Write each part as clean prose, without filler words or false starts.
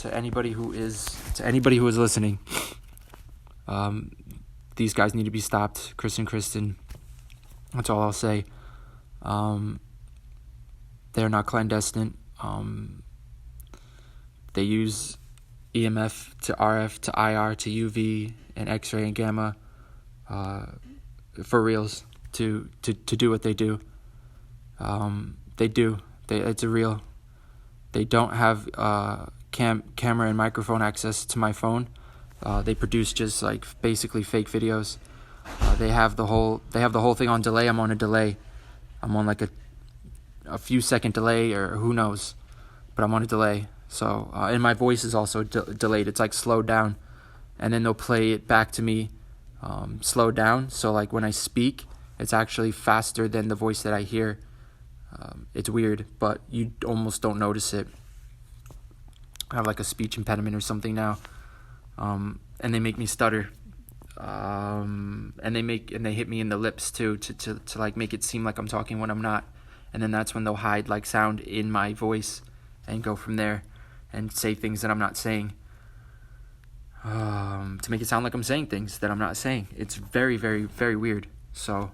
to anybody who is listening. These guys need to be stopped. Chris and Kristen. That's all I'll say. They're not clandestine. They use EMF to RF to IR to UV and X-ray and gamma for reals to do what they do. It's a real. They don't have camera and microphone access to my phone. They produce just like basically fake videos. They have the whole thing on delay. I'm on a delay. I'm on like a few second delay, or who knows, but I'm on a delay. So and my voice is also delayed. It's like slowed down, and then they'll play it back to me slowed down. So like when I speak, it's actually faster than the voice that I hear. It's weird, but you almost don't notice it. I have like a speech impediment or something now, and they make me stutter. And they hit me in the lips too to like make it seem like I'm talking when I'm not, and then that's when they'll hide like sound in my voice and go from there and say things that I'm not saying, to make it sound like I'm saying things that I'm not saying. It's very, very, very weird. So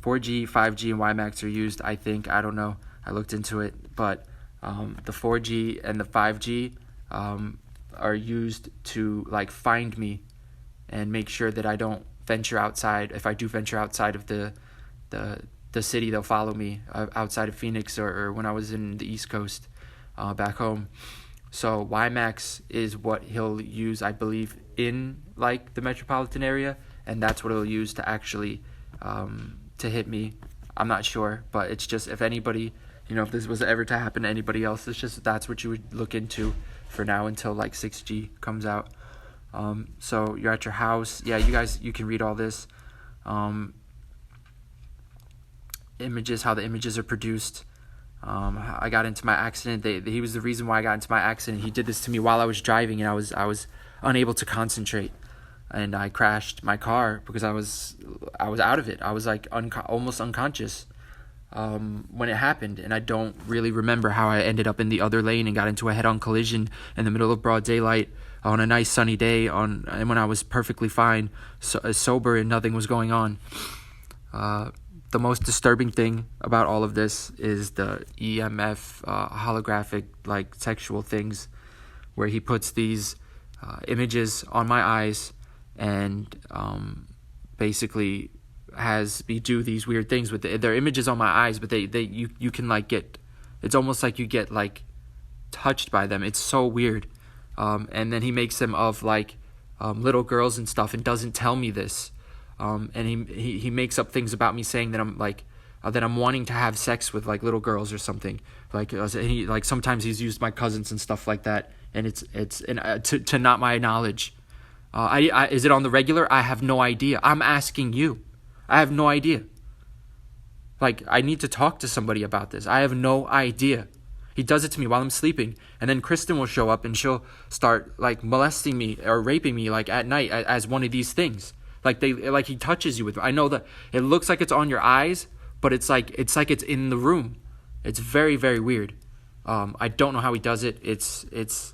4G, 5G, and WiMAX are used, I think. I don't know. I looked into it. But the 4G and the 5G are used to like find me and make sure that I don't venture outside. If I do venture outside of the city, they'll follow me outside of Phoenix or when I was in the East Coast back home. So WiMAX is what he'll use, I believe, in like the metropolitan area, and that's what he'll use to actually to hit me. I'm not sure, but it's just, if anybody, if this was ever to happen to anybody else, it's just that's what you would look into for now until like 6G comes out. So you're at your house. Yeah, you can read all this. Images, how the images are produced. I got into my accident. He was the reason why I got into my accident. He did this to me while I was driving, and I was unable to concentrate, and I crashed my car because I was out of it. I was like almost unconscious when it happened, and I don't really remember how I ended up in the other lane and got into a head-on collision in the middle of broad daylight on a nice sunny day and when I was perfectly fine, sober, and nothing was going on. The most disturbing thing about all of this is the EMF holographic like sexual things, where he puts these images on my eyes and basically has me do these weird things with their images on my eyes, but you can like get, it's almost like you get like touched by them. It's so weird. And then he makes them of like little girls and stuff and doesn't tell me this. And he makes up things about me saying that I'm like that I'm wanting to have sex with like little girls or something. Like sometimes he's used my cousins and stuff like that, and it's to not my knowledge. Is it on the regular? I have no idea. I'm asking you. I have no idea. Like, I need to talk to somebody about this. I have no idea. He does it to me while I'm sleeping, and then Kristen will show up and she'll start like molesting me or raping me like at night as one of these things. Like he touches you with. I know that it looks like it's on your eyes, but it's like it's in the room. It's very, very weird. I don't know how he does it. It's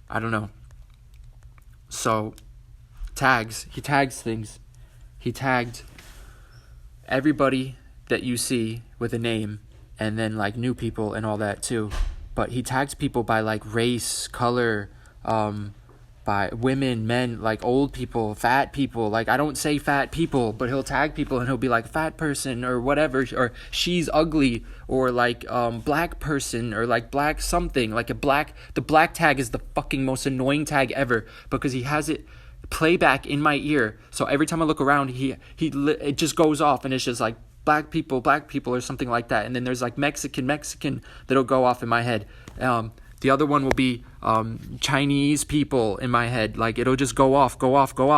I don't know. So he tags things. He tagged everybody that you see with a name, and then like new people and all that too. But he tags people by like race, color, by women, men, like old people, fat people. Like, I don't say fat people, but he'll tag people and he'll be like fat person or whatever, or she's ugly, or like black person, or like black something. Like the black tag is the fucking most annoying tag ever, because he has it playback in my ear. So every time I look around, it just goes off, and it's just like black people or something like that. And then there's like Mexican that'll go off in my head. The other one will be Chinese people in my head. Like, it'll just go off,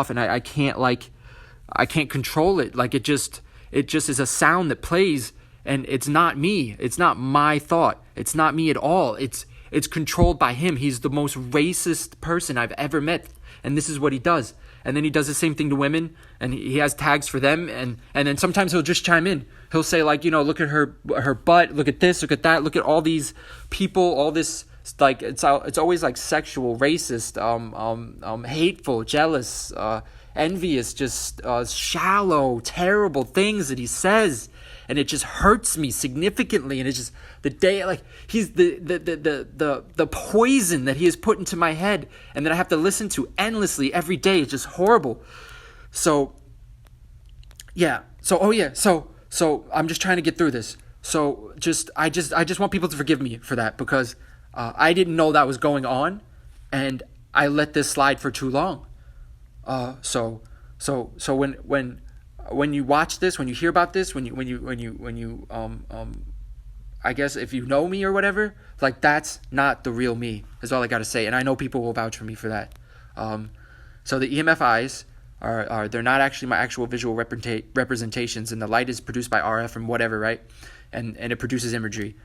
and I can't control it. Like, it just is a sound that plays, and it's not me. It's not my thought. It's not me at all. It's controlled by him. He's the most racist person I've ever met, and this is what he does. And then he does the same thing to women, and he has tags for them, and then sometimes he'll just chime in. He'll say, like, look at her butt, look at this, look at that, look at all these people, all this it's always like sexual, racist, hateful, jealous, envious, just shallow, terrible things that he says, and it just hurts me significantly. And it's just the day, like, he's the poison that he has put into my head, and that I have to listen to endlessly every day. It's just horrible. So I'm just trying to get through this. So I just want people to forgive me for that, because I didn't know that was going on, and I let this slide for too long. So when you watch this, when you hear about this, when you I guess if you know me or whatever, like, that's not the real me, is all I gotta say. And I know people will vouch for me for that. So the EMFIs are they're not actually my actual visual representations, and the light is produced by RF and whatever, right? And it produces imagery.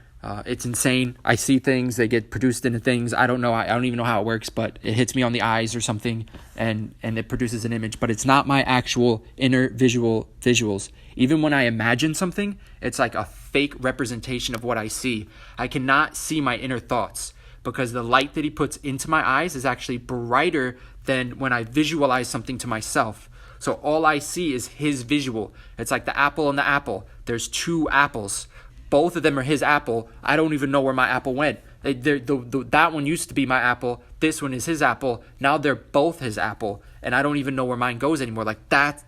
It's insane. I see things, they get produced into things. I don't know. I don't even know how it works, but it hits me on the eyes or something, and it produces an image. But it's not my actual inner visuals. Even when I imagine something, it's like a fake representation of what I see. I cannot see my inner thoughts, because the light that he puts into my eyes is actually brighter than when I visualize something to myself. So all I see is his visual. It's like the apple and the apple. There's two apples. Both of them are his apple. I don't even know where my apple went. That one used to be my apple. This one is his apple. Now they're both his apple, and I don't even know where mine goes anymore. Like that,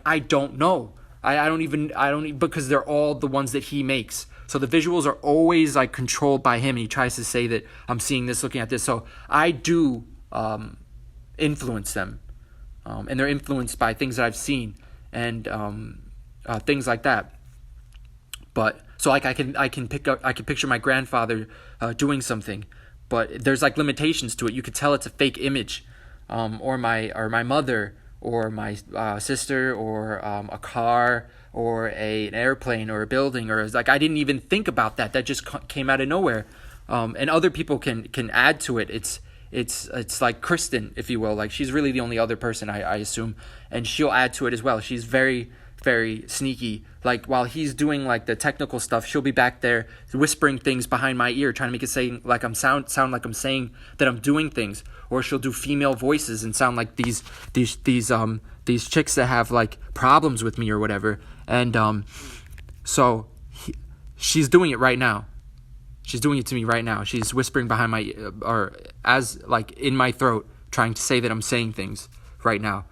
I don't know. I don't even because they're all the ones that he makes. So the visuals are always like controlled by him, and he tries to say that I'm seeing this, looking at this. So I do influence them, and they're influenced by things that I've seen, and things like that. But so like I can picture my grandfather doing something, but there's like limitations to it. You could tell it's a fake image, or my mother, or my sister, or a car, or an airplane, or a building, or like I didn't even think about that. That just came out of nowhere, and other people can add to it. It's like Kristen, if you will. Like, she's really the only other person, I assume, and she'll add to it as well. She's very, very sneaky. Like, while he's doing like the technical stuff, she'll be back there whispering things behind my ear, trying to make it sound like I'm saying that I'm doing things. Or she'll do female voices and sound like these chicks that have like problems with me or whatever. And she's doing it right now. She's doing it to me right now. She's whispering behind my or as like in my throat, trying to say that I'm saying things right now.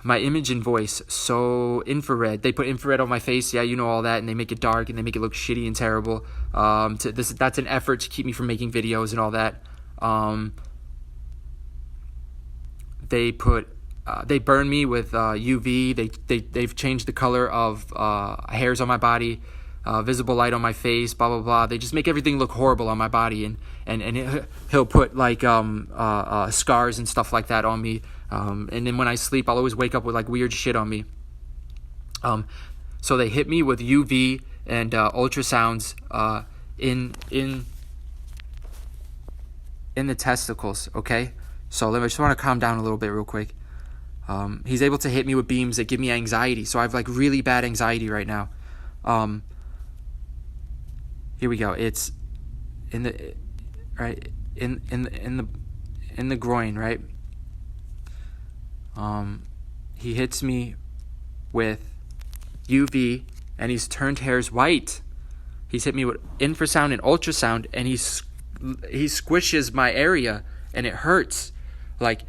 My image and voice, so infrared. They put infrared on my face, yeah, you know all that, and they make it dark and they make it look shitty and terrible. That's an effort to keep me from making videos and all that. They burn me with UV. They've changed the color of hairs on my body, visible light on my face, blah blah blah. They just make everything look horrible on my body, and he'll put like scars and stuff like that on me. And then when I sleep, I'll always wake up with like weird shit on me. So they hit me with UV and ultrasounds in the testicles. Okay, so I just want to calm down a little bit real quick. He's able to hit me with beams that give me anxiety. So I have like really bad anxiety right now. Here we go. It's in the right in the groin, right? He hits me with UV, and he's turned hairs white. He's hit me with infrasound and ultrasound, and he squishes my area, and it hurts. Like,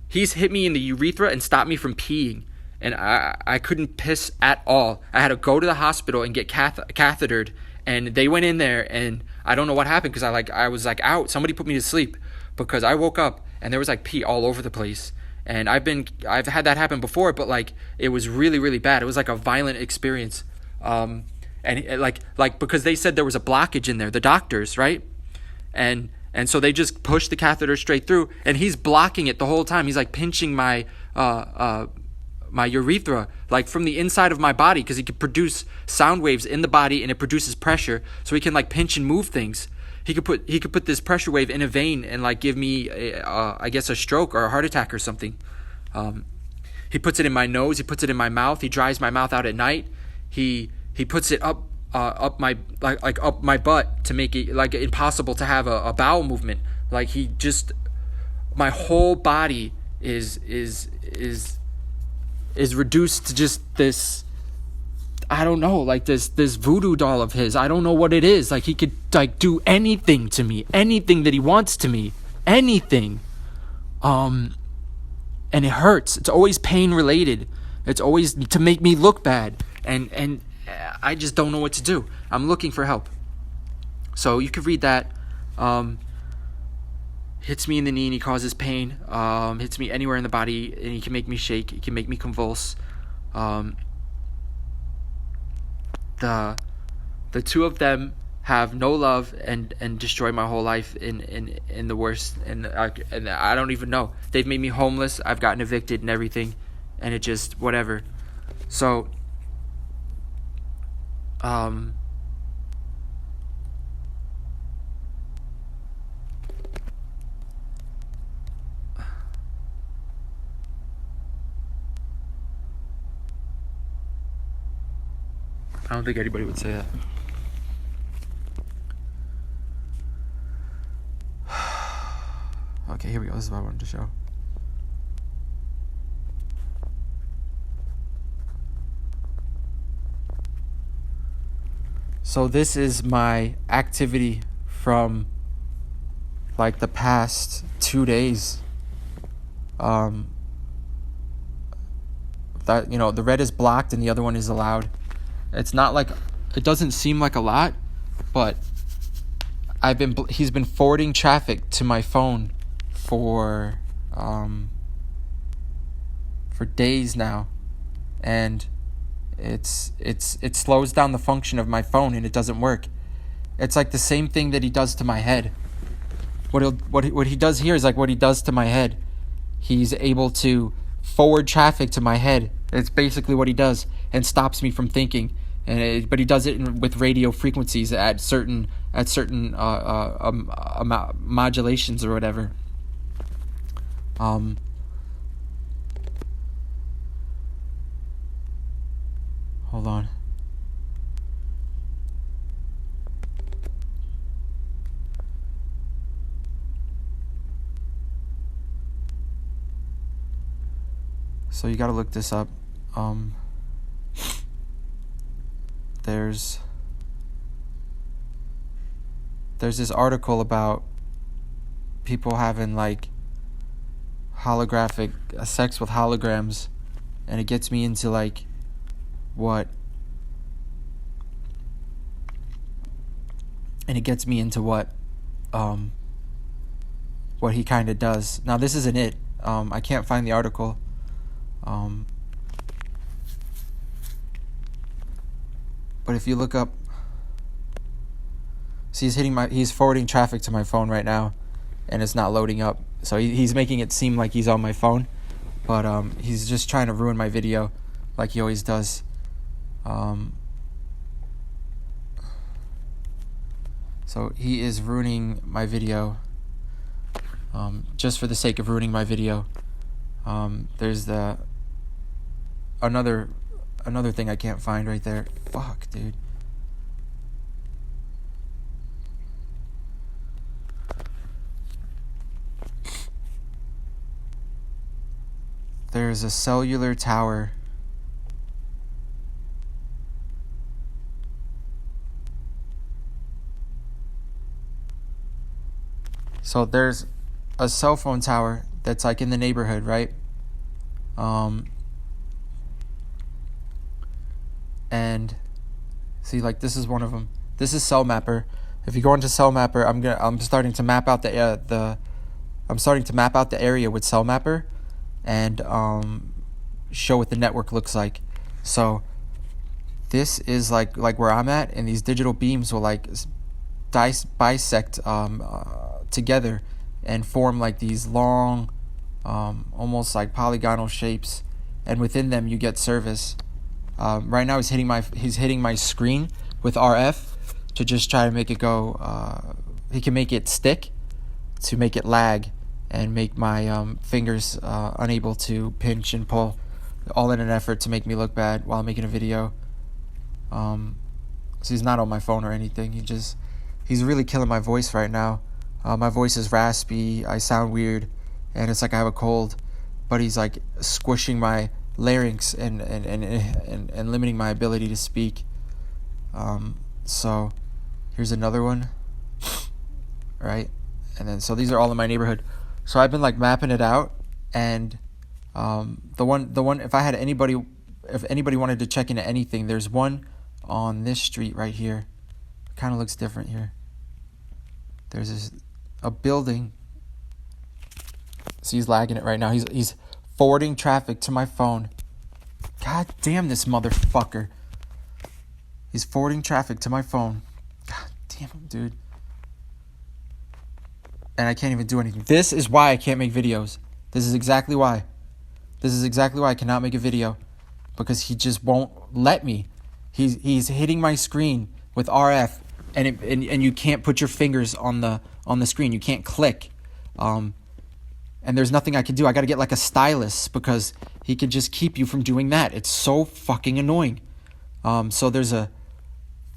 he's hit me in the urethra and stopped me from peeing, and I couldn't piss at all. I had to go to the hospital and get cathetered, and they went in there, and I don't know what happened, because I was like out. Somebody put me to sleep, because I woke up and there was like pee all over the place. And I've had that happen before, but like it was really, really bad. It was like a violent experience. And like because they said there was a blockage in there, the doctors, right? And so they just pushed the catheter straight through, and he's blocking it the whole time. He's like pinching my my urethra, like from the inside of my body, because he can produce sound waves in the body, and it produces pressure, so he can like pinch and move things. He could put this pressure wave in a vein and like give me I guess a stroke or a heart attack or something. He puts it in my nose. He puts it in my mouth. He dries my mouth out at night. He puts it up up my up my butt to make it like impossible to have a bowel movement. Like he just, my whole body is reduced to just this, I don't know, like this voodoo doll of his. I don't know what it is. Like he could like do anything to me, anything that he wants to me, anything. And it hurts. It's always pain related. It's always to make me look bad. And I just don't know what to do. I'm looking for help. So you could read that. Hits me in the knee and he causes pain. Hits me anywhere in the body and he can make me shake. He can make me convulse. The two of them have no love and destroy my whole life in the worst, and I don't even know. They've made me homeless. I've gotten evicted and everything, and it just whatever. So I don't think anybody would say that. Okay, here we go. This is what I wanted to show. So this is my activity from like the past 2 days. That, you know, the red is blocked and the other one is allowed. It's not like, it doesn't seem like a lot, but he's been forwarding traffic to my phone for days now, and it slows down the function of my phone and it doesn't work. It's like the same thing that he does to my head. What he does here is like what he does to my head. He's able to forward traffic to my head. It's basically what he does, and stops me from thinking. But he does it with radio frequencies at certain modulations or whatever. Hold on. So you gotta look this up. There's this article about people having like holographic sex with holograms, and it gets me into like what he kind of does. Now this isn't it. I can't find the article. But if you look up, see, he's forwarding traffic to my phone right now, and it's not loading up. So he's making it seem like he's on my phone, but he's just trying to ruin my video, like he always does. So he is ruining my video, just for the sake of ruining my video. There's another thing I can't find right there. Fuck, dude. There's a cellular tower. So there's a cell phone tower that's like in the neighborhood, right? And see, like, this is one of them. This is Cell Mapper. If you go into Cell Mapper, I'm starting to map out the area with Cell Mapper, and show what the network looks like. So this is like where I'm at, and these digital beams will like bisect together and form like these long, almost like polygonal shapes, and within them you get service. Right now he's hitting my screen with RF to just try to make it go. He can make it stick to make it lag and make my fingers unable to pinch and pull, all in an effort to make me look bad while making a video. So he's not on my phone or anything. He's really killing my voice right now. My voice is raspy. I sound weird, and it's like I have a cold. But he's like squishing my larynx and limiting my ability to speak. So here's another one, right? And then so these are all in my neighborhood. So I've been like mapping it out, and the one if anybody wanted to check into anything, there's one on this street right here. Kind of looks different here. There's a building. So he's lagging it right now. He's forwarding traffic to my phone. God damn this motherfucker. He's forwarding traffic to my phone. God damn him, dude. And I can't even do anything. This is why I can't make videos. This is exactly why. This is exactly why I cannot make a video. Because he just won't let me. He's hitting my screen with RF, and you can't put your fingers on the screen. You can't click. And there's nothing I can do. I got to get like a stylus because he could just keep you from doing that. It's so fucking annoying. So there's a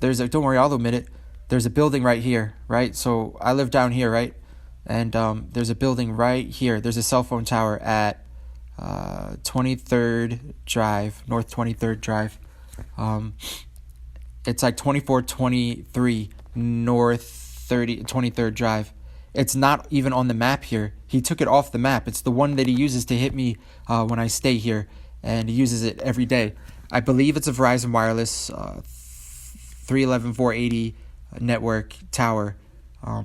don't worry, I'll admit it. There's a building right here, right? So I live down here, right? And there's a building right here. There's a cell phone tower at 23rd Drive, North 23rd Drive. It's like 2423 North 23rd Drive. It's not even on the map here. He took it off the map. It's the one that he uses to hit me when I stay here, and he uses it every day. I believe it's a Verizon Wireless 311-480 network tower.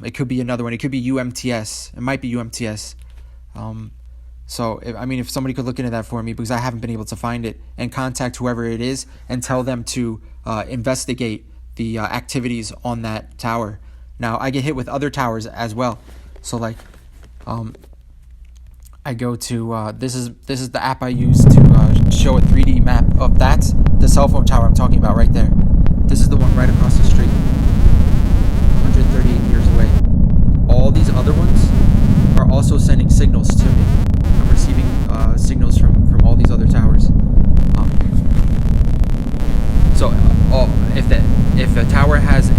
It could be another one. It could be UMTS. It might be UMTS. So, if somebody could look into that for me, because I haven't been able to find it, and contact whoever it is and tell them to investigate the activities on that tower. Now, I get hit with other towers as well. So, like, I go to, this is the app I use to show a 3D map of that's the cell phone tower I'm talking about right there. This is the one right across the street, 138 years away. All these other ones are also sending signals to me. I'm receiving signals from all these other towers. So if a tower has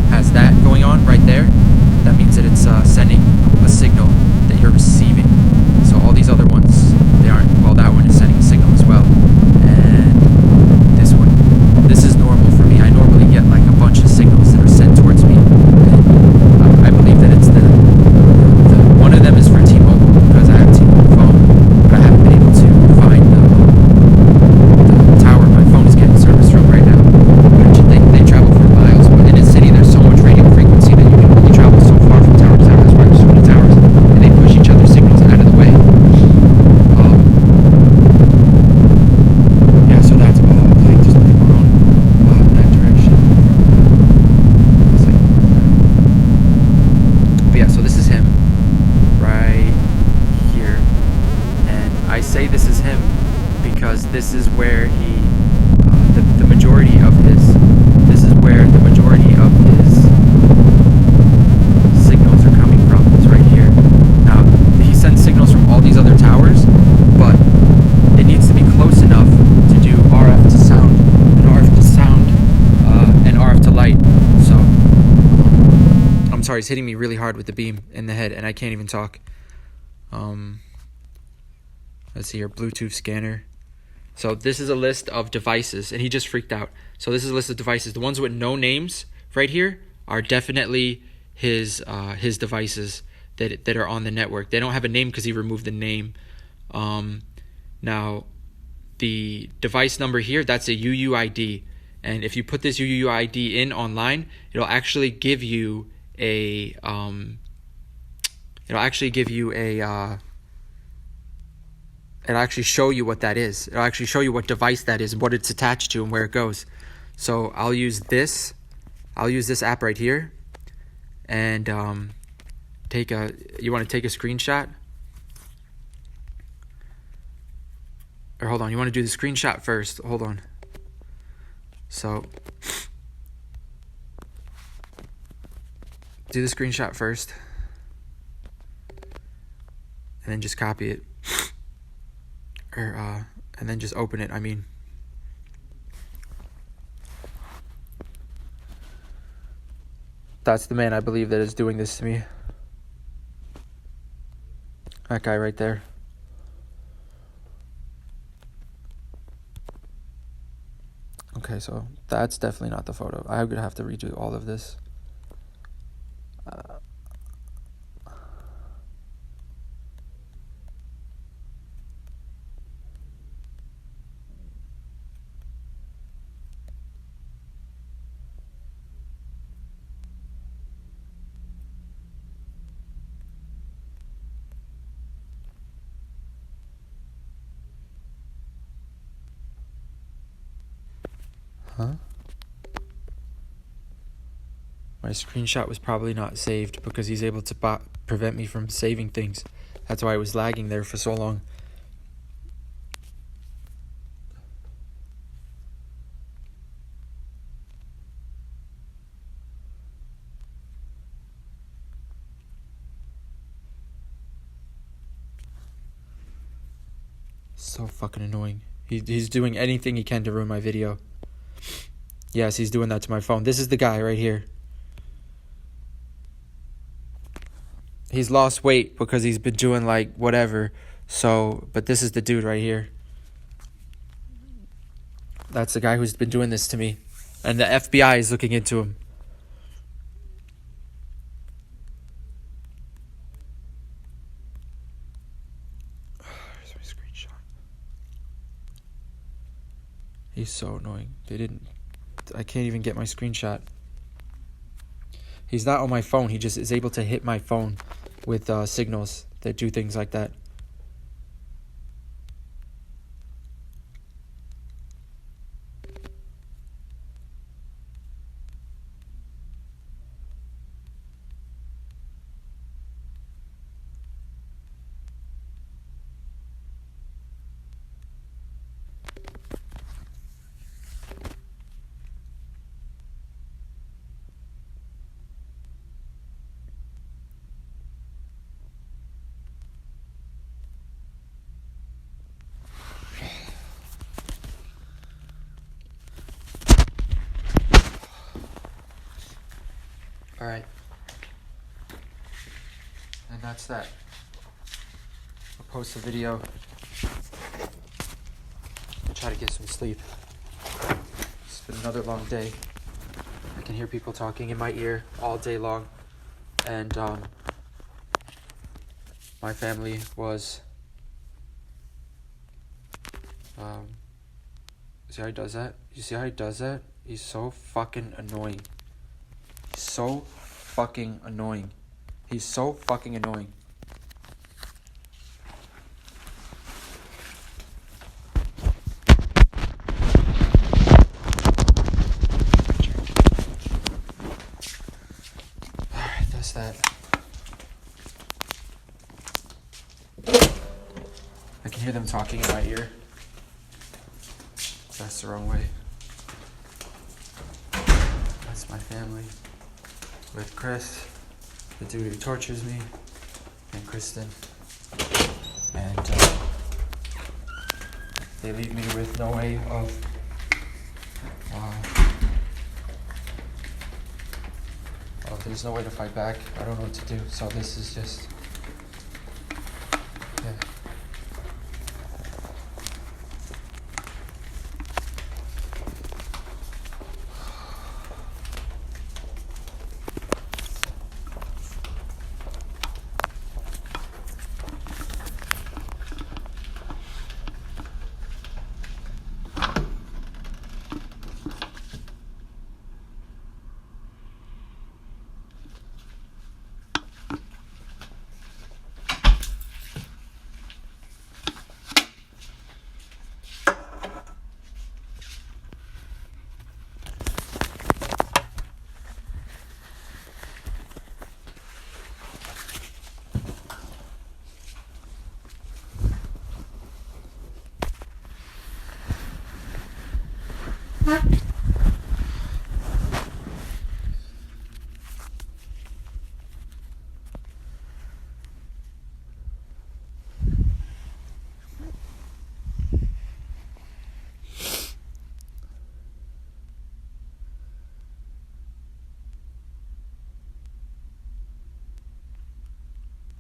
has that going on right there, that means that it's sending a signal that you're receiving. So all these other ones, they aren't. Well, that one is sending a signal as well, and this is normal for me. I normally get like a bunch of signals that are sent towards me. And I believe that it's the one of them is for T-Mobile because I have a T-Mobile phone, but I haven't been able to find the tower my phone is getting service from right now. They travel for miles, but in a city there's so much radio frequency that you can only travel so far from tower to tower. That's why there's so many towers, and they push each other's signals out of the way. Yeah, so that's like just going on in that direction. But yeah, so this is him right here, and I say this is him because this is where the majority of his signals are coming from. It's right here. Now he sends signals from all these other towers, but it needs to be close enough to do RF to sound and RF to light. So I'm sorry, he's hitting me really hard with the beam in the head, and I can't even talk. Let's see here, Bluetooth scanner. So this is a list of devices, and he just freaked out. So this is a list of devices. The ones with no names right here are definitely his devices that are on the network. They don't have a name because he removed the name. Now, the device number here, that's a UUID. And if you put this UUID in online, it'll actually give you it'll actually show you what that is. It'll actually show you what device that is and what it's attached to and where it goes. So I'll use this app right here, and you want to take a screenshot? Or hold on, you want to do the screenshot first. Hold on. So do the screenshot first, and then just copy it. And then just open it. That's the man I believe that is doing this to me. That guy right there. Okay, so that's definitely not the photo. I'm gonna have to redo all of this. Huh? My screenshot was probably not saved because he's able to prevent me from saving things. That's why it was lagging there for so long. So fucking annoying. He's doing anything he can to ruin my video. Yes, he's doing that to my phone. This is the guy right here. He's lost weight because he's been doing like whatever. So, but this is the dude right here. That's the guy who's been doing this to me. And the FBI is looking into him. Here's my screenshot. He's so annoying. I can't even get my screenshot. He's not on my phone. He just is able to hit my phone with signals that do things like that. All right. And that's that. I'll post a video. I'll try to get some sleep. It's been another long day. I can hear people talking in my ear all day long. And my family was see how he does that? You see how he does that? He's so fucking annoying. He's so fucking annoying. He's so fucking annoying. Alright, that's that. I can hear them talking in my ear. That's the wrong way. That's my family. With Chris, the dude who tortures me, and Kristen. And they leave me with no way of there's no way to fight back. I don't know what to do. So this is just